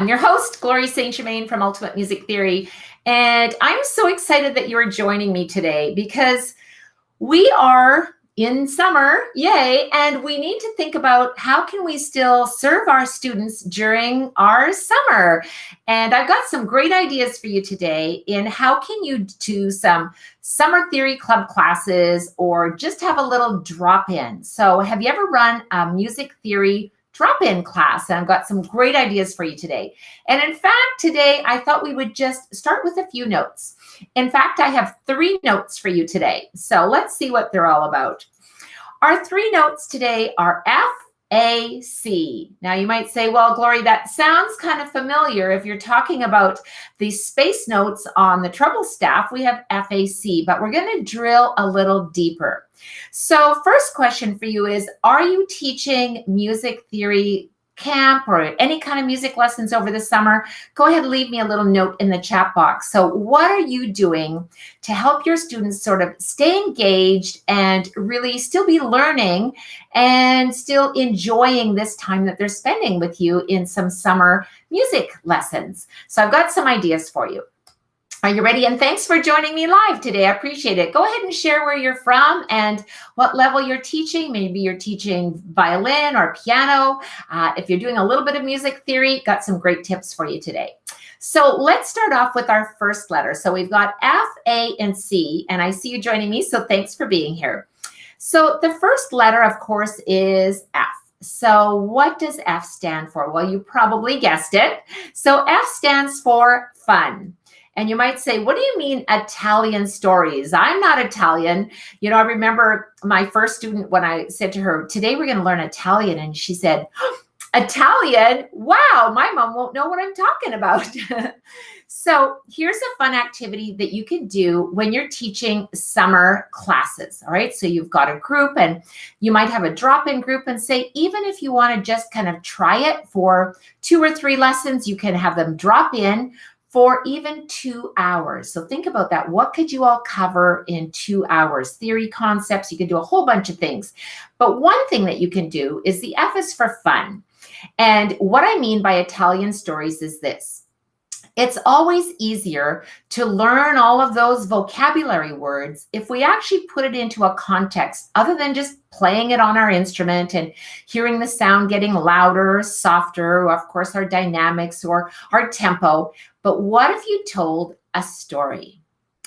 I'm your host, Gloria St. Germain from Ultimate Music Theory, and I'm so excited that you are joining me today because we are in summer, yay, and we need to think about how can we still serve our students during our summer. And I've got some great ideas for you today in how can you do some summer theory club classes or just have a little drop-in. So have you ever run a music theory drop-in class? And I've got some great ideas for you today. And in fact, today I thought we would just start with a few notes. In fact, I have 3 notes for you today. So let's see what they're all about. Our 3 notes today are F, A, C. Now you might say, well, Glory, that sounds kind of familiar. If you're talking about the space notes on the treble staff, we have F, A, C, but we're going to drill a little deeper. So first question for you is, are you teaching music theory camp or any kind of music lessons over the summer? Go ahead and leave me a little note in the chat box. So what are you doing to help your students sort of stay engaged and really still be learning and still enjoying this time that they're spending with you in some summer music lessons? So I've got some ideas for you. Are you ready? And thanks for joining me live today. I appreciate it. Go ahead and share where you're from and what level you're teaching. Maybe you're teaching violin or piano. If you're doing a little bit of music theory, got some great tips for you today. So let's start off with our first letter. So we've got F, A, and C, and I see you joining me, so thanks for being here. So the first letter, of course, is F. So what does F stand for? Well, you probably guessed it. So F stands for fun. And you might say, what do you mean Italian stories? I'm not Italian. You know, I remember my first student when I said to her, today we're going to learn Italian. And she said, Italian? Wow, my mom won't know what I'm talking about. So here's a fun activity that you can do when you're teaching summer classes. All right, so you've got a group and you might have a drop-in group and say, even if you want to just kind of try it for 2 or 3 lessons, you can have them drop in for even 2 hours. So think about that. What could you all cover in 2 hours? Theory, concepts, you can do a whole bunch of things. But one thing that you can do is the F is for fun. And what I mean by Italian stories is this. It's always easier to learn all of those vocabulary words if we actually put it into a context other than just playing it on our instrument and hearing the sound getting louder or softer, or of course our dynamics or our tempo. But what if you told a story?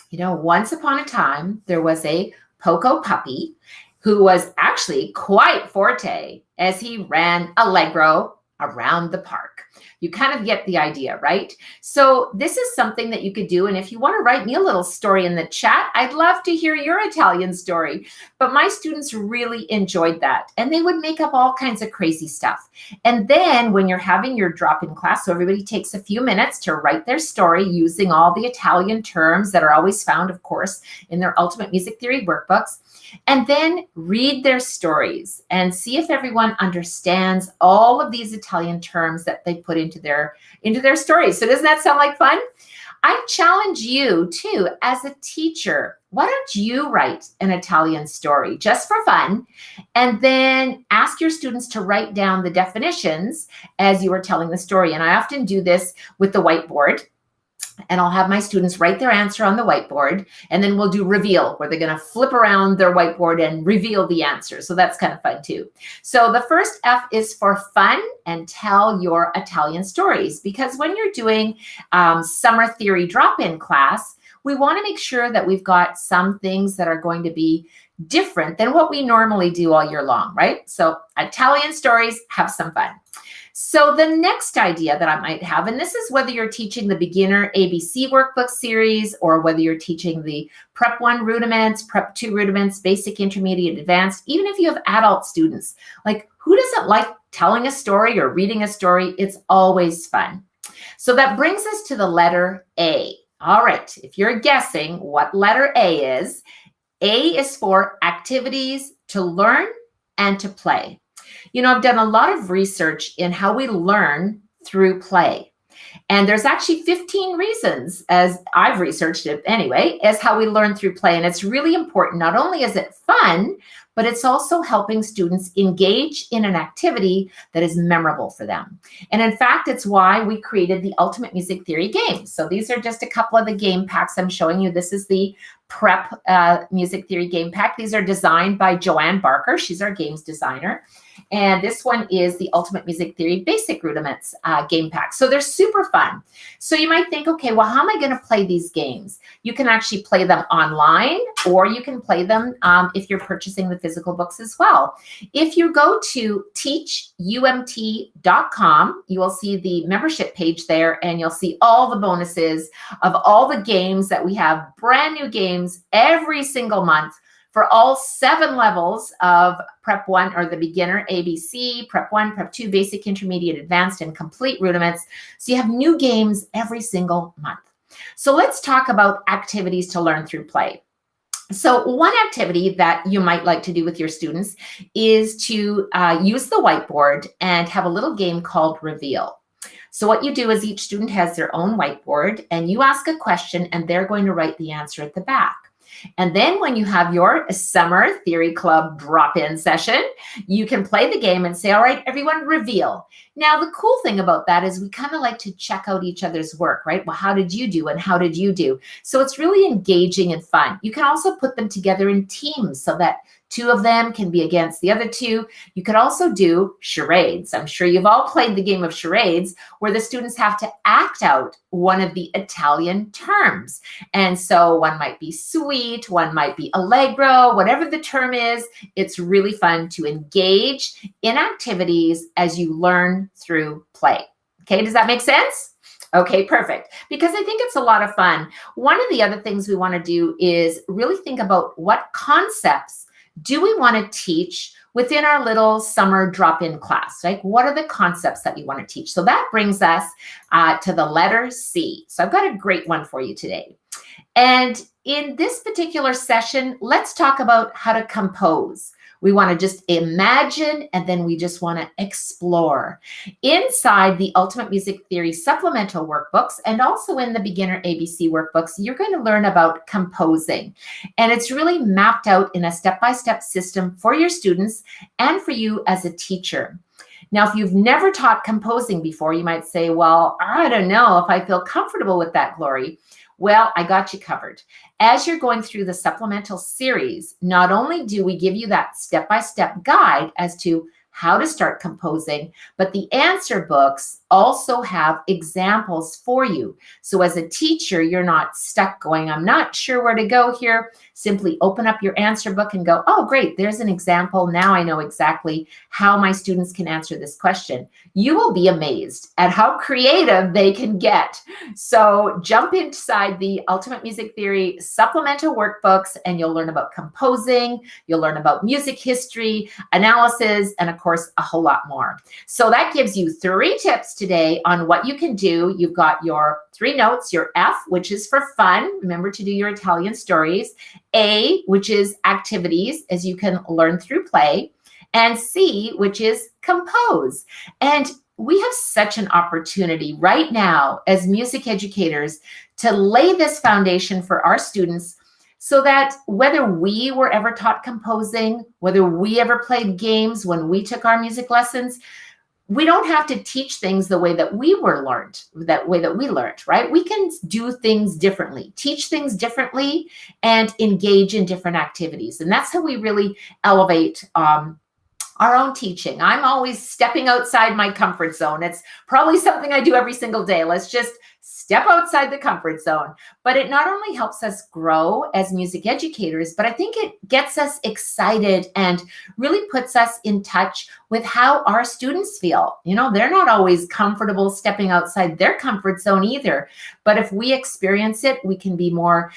You know, once upon a time, there was a Poco puppy who was actually quite forte as he ran allegro around the park. You kind of get the idea, right? So this is something that you could do. And if you want to write me a little story in the chat, I'd love to hear your Italian story. But my students really enjoyed that. And they would make up all kinds of crazy stuff. And then when you're having your drop-in class, so everybody takes a few minutes to write their story using all the Italian terms that are always found, of course, in their Ultimate Music Theory workbooks. And then read their stories and see if everyone understands all of these Italian terms that they put into their stories. So doesn't that sound like fun? I challenge you too, as a teacher, why don't you write an Italian story just for fun, and then ask your students to write down the definitions as you are telling the story. And I often do this with the whiteboard. And I'll have my students write their answer on the whiteboard, and then we'll do reveal, where they're going to flip around their whiteboard and reveal the answer. So that's kind of fun too. So the first F is for fun and tell your Italian stories, because when you're doing summer theory drop-in class, we want to make sure that we've got some things that are going to be different than what we normally do all year long, right? So Italian stories, have some fun. So the next idea that I might have, and this is whether you're teaching the beginner ABC workbook series or whether you're teaching the Prep 1 rudiments, Prep 2 rudiments, basic, intermediate, advanced, even if you have adult students, like who doesn't like telling a story or reading a story? It's always fun. So that brings us to the letter A. All right, if you're guessing what letter A is for activities to learn and to play. You know, I've done a lot of research in how we learn through play. And there's actually 15 reasons, as I've researched it anyway, as how we learn through play. And it's really important. Not only is it fun, but it's also helping students engage in an activity that is memorable for them. And in fact, it's why we created the Ultimate Music Theory games. So these are just a couple of the game packs I'm showing you. This is the Prep Music Theory game pack. These are designed by Joanne Barker. She's our games designer. And this one is the Ultimate Music Theory Basic Rudiments game pack. So they're super fun. So you might think, okay, well, how am I going to play these games? You can actually play them online, or you can play them if you're purchasing the physical books as well. If you go to teachumt.com, you will see the membership page there, and you'll see all the bonuses of all the games that we have, brand new games every single month for all 7 levels of Prep 1, or the beginner ABC, Prep 1, Prep 2, Basic, Intermediate, Advanced, and Complete Rudiments. So you have new games every single month. So let's talk about activities to learn through play. So one activity that you might like to do with your students is to use the whiteboard and have a little game called Reveal. So what you do is each student has their own whiteboard, and you ask a question, and they're going to write the answer at the back. And then when you have your summer theory club drop-in session, you can play the game and say, all right, everyone, reveal. Now, the cool thing about that is we kind of like to check out each other's work, right? Well, how did you do and how did you do? So it's really engaging and fun. You can also put them together in teams so that 2 of them can be against the other 2. You could also do charades. I'm sure you've all played the game of charades, where the students have to act out one of the Italian terms. And so one might be sweet, one might be allegro, whatever the term is. It's really fun to engage in activities as you learn through play. Okay, does that make sense? Okay, perfect. Because I think it's a lot of fun. One of the other things we want to do is really think about what concepts do we want to teach within our little summer drop-in class? Like, what are the concepts that you want to teach? So that brings us to the letter C. So I've got a great one for you today. And in this particular session, let's talk about how to compose. We want to just imagine, and then we just want to explore. Inside the Ultimate Music Theory supplemental workbooks, and also in the Beginner ABC workbooks, you're going to learn about composing. And it's really mapped out in a step-by-step system for your students and for you as a teacher. Now, if you've never taught composing before, you might say, well, I don't know if I feel comfortable with that, Glory. Well, I got you covered. As you're going through the supplemental series, not only do we give you that step-by-step guide as to how to start composing, but the answer books also have examples for you. So as a teacher, you're not stuck going, I'm not sure where to go here. Simply open up your answer book and go, oh, great, there's an example. Now I know exactly how my students can answer this question. You will be amazed at how creative they can get. So jump inside the Ultimate Music Theory supplemental workbooks, and you'll learn about composing, you'll learn about music history, analysis, and of course, a whole lot more. So that gives you 3 tips today on what you can do. You've got your 3 notes, your F, which is for fun. Remember to do your Italian stories. A, which is activities, as you can learn through play. And C, which is compose. And we have such an opportunity right now as music educators to lay this foundation for our students, so that whether we were ever taught composing, whether we ever played games when we took our music lessons, we don't have to teach things the way that we were learned, that way that we learned, right? We can do things differently, teach things differently, and engage in different activities. And that's how we really elevate our own teaching. I'm always stepping outside my comfort zone. It's probably something I do every single day. Let's just step outside the comfort zone. But it not only helps us grow as music educators, but I think it gets us excited and really puts us in touch with how our students feel. You know, they're not always comfortable stepping outside their comfort zone either. But if we experience it, we can be more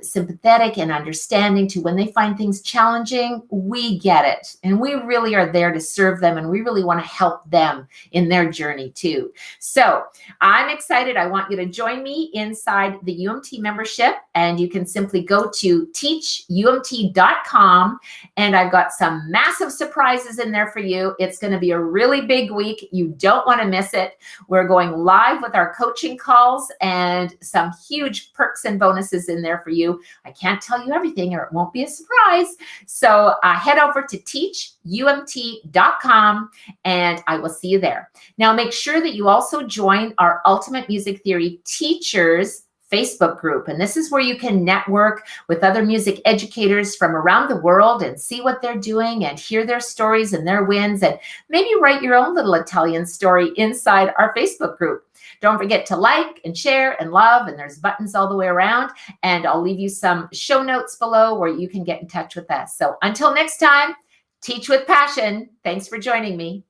sympathetic and understanding to when they find things challenging. We get it. And we really are there to serve them. And we really want to help them in their journey too. So I'm excited. I want you to join me inside the UMT membership, and you can simply go to teachumt.com, and I've got some massive surprises in there for you. you. It's going to be a really big week. You don't want to miss it. We're going live with our coaching calls and some huge perks and bonuses in there for you. I can't tell you everything or it won't be a surprise. So head over to teachumt.com and I will see you there. Now, make sure that you also join our Ultimate Music Theory Teachers Facebook group. And this is where you can network with other music educators from around the world and see what they're doing and hear their stories and their wins and maybe write your own little Italian story inside our Facebook group. Don't forget to like and share and love, and there's buttons all the way around. And I'll leave you some show notes below where you can get in touch with us. So until next time, teach with passion. Thanks for joining me.